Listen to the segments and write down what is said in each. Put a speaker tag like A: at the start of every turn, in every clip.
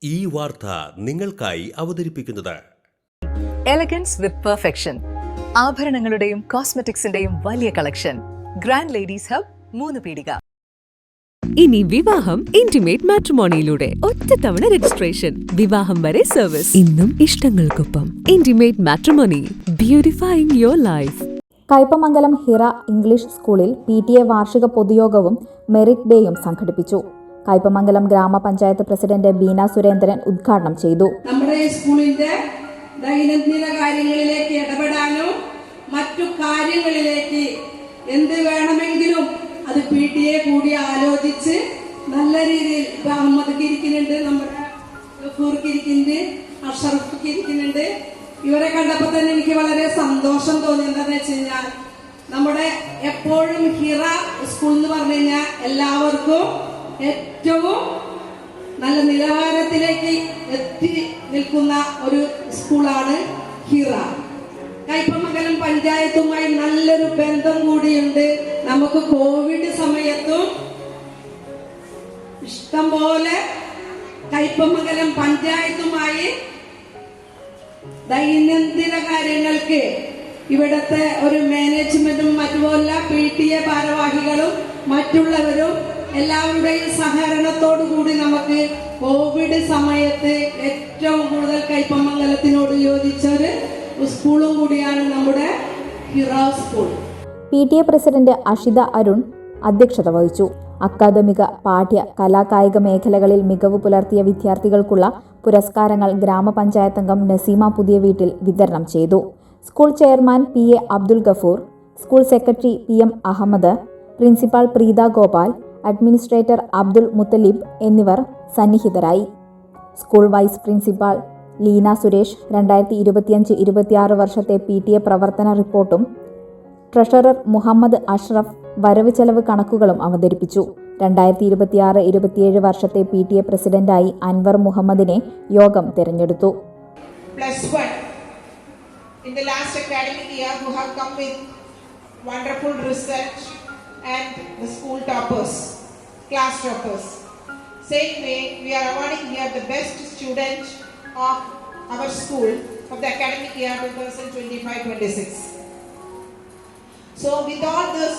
A: ഈ വാർത്ത നിങ്ങൾക്കായി അവതരിപ്പിക്കുന്നത്
B: എലഗൻസ് വിത്ത് പെർഫെക്ഷൻ, ആഭരണങ്ങളുടെയും കോസ്മെറ്റിക്സിന്റെയും വലിയ കളക്ഷൻ. ഗ്രാൻഡ് ലേഡീസ് ഹബ്, 3 പീടിക.
C: ഇനി വിവാഹം ഇന്റിമേറ്റ് മാട്രിമോണിയിലൂടെ ഒറ്റത്തവണ രജിസ്ട്രേഷൻ, വിവാഹം വരെ സർവീസ്. ഇന്നും ഇഷ്ടങ്ങൾക്കൊപ്പം intimate matrimony, beautifying your life.
D: Kaipamangalam Hira English സ്കൂളിൽ PTA വാർഷിക പൊതുയോഗവും മെറിറ്റ് ഡേയും സംഘടിപ്പിച്ചു. കയ്പമംഗലം ഗ്രാമപഞ്ചായത്ത് പ്രസിഡന്റ് ബീന സുരേന്ദ്രൻ ഉദ്ഘാടനം ചെയ്തു.
E: നമ്മുടെ സ്കൂളിന്റെ ദൈനംദിന കാര്യങ്ങളിലേക്ക് ഇടപെടാനും മറ്റു കാര്യങ്ങളിലേക്ക് എന്ത് വേണമെങ്കിലും അത് PTA കൂടി ആലോചിച്ച് നല്ല രീതിയിൽ അഹമ്മദ് ഇരിക്കുന്നുണ്ട്, നമ്മുടെ ഗഫൂർക്ക് ഇരിക്കുന്നുണ്ട്, അഷറഫ് ഇരിക്കുന്നുണ്ട്. ഇവരെ കണ്ടപ്പോൾ തന്നെ എനിക്ക് വളരെ സന്തോഷം തോന്നി. എന്താണെന്ന് വെച്ച് കഴിഞ്ഞാൽ നമ്മുടെ എപ്പോഴും ഹിറ സ്കൂൾ എന്ന് പറഞ്ഞു കഴിഞ്ഞാൽ എല്ലാവർക്കും ഏറ്റവും നല്ല നിലവാരത്തിലേക്ക് എത്തി നിൽക്കുന്ന ഒരു സ്കൂളാണ് ഹിറ. കയ്പമംഗലം പഞ്ചായത്തുമായി നല്ലൊരു ബന്ധം കൂടിയുണ്ട്. നമുക്ക് കോവിഡ് സമയത്തും ഇഷ്ടംപോലെ കയ്പമംഗലം പഞ്ചായത്തുമായി ദൈനംദിന കാര്യങ്ങൾക്ക് ഇവിടുത്തെ ഒരു മാനേജ്മെന്റും മറ്റുമല്ല PTA ഭാരവാഹികളും മറ്റുള്ളവരും എല്ലാവരുടെയും സഹകരണത്തോടു കൂടി നമുക്ക് കോവിഡ് സമയത്ത് ഏറ്റവും കൂടുതൽ കയ്പമംഗലത്തിനോട് യോജിച്ച ഒരു സ്കൂളും കൂടിയാണ് നമ്മുടെ Hira school.
D: PTA president Ashitha Arun അധ്യക്ഷത വഹിച്ചു. അക്കാദമിക, പാഠ്യ, കലാകായിക മേഖലകളിൽ മികവ് പുലർത്തിയ വിദ്യാർത്ഥികൾക്കുള്ള പുരസ്കാരങ്ങൾ ഗ്രാമപഞ്ചായത്ത് അംഗം നസീമ പുതിയ വീട്ടിൽ വിതരണം ചെയ്തു. School chairman PA Abdul Gafoor, school secretary PM Ahammed, principal Preetha Gopal, administrator Abdul Muthalib എന്നിവർ സന്നിഹിതരായി. School vice principal Leena Suresh 2025-26 വർഷത്തെ PTA പ്രവർത്തന റിപ്പോർട്ടും ട്രഷറർ മുഹമ്മദ് അഷ്റഫ് വരവ് ചെലവ് കണക്കുകളും അവതരിപ്പിച്ചു. 2026-27 വർഷത്തെ PTA പ്രസിഡന്റായി അൻവർ മുഹമ്മദിനെ യോഗം തിരഞ്ഞെടുത്തു.
F: In the last academic year who have come with wonderful research and the school toppers, class toppers. Same way, we are awarding here the best student of our school of the academic year 2025-26. So with all this,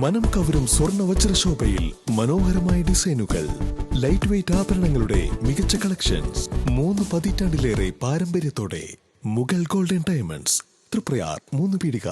G: മനം കവരും സ്വർണ്ണ വജ്രശോഭയിൽ മനോഹരമായ ഡിസൈനുകൾ, light weight ആഭരണങ്ങളുടെ മികച്ച collections, 3 പതിറ്റാണ്ടിലേറെ പാരമ്പര്യത്തോടെ Mughal golden diamonds, Triprayar 3 പീടിക.